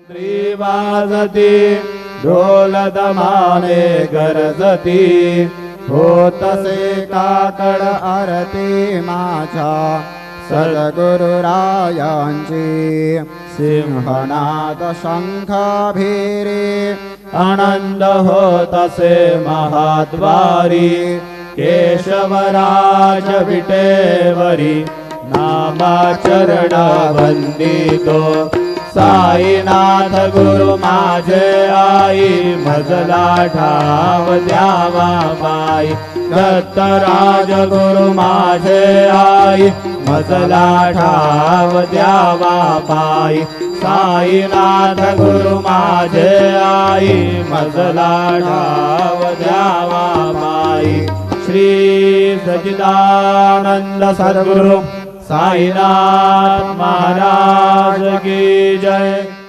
मंत्री वाजती ढोल दमाने गरजती होतसे काकड आरती माझ्या सद्गुरुरायांची सिंहनाद शंख भिरे आनंद होतसे महाद्वारी केशवराज विटेवरी नामाचरण वंदितो साईनाथ गुरु माझे आई मजला ठाव द्यावा बाई दत्तराज गुरु माझे आई मजला ठाव द्यावा बाई साईनाथ गुरु माझे आई मजला ठाव द्यावा बाई श्री सच्चिदानंद सद्गुरु साईनाथ महाराज की जय।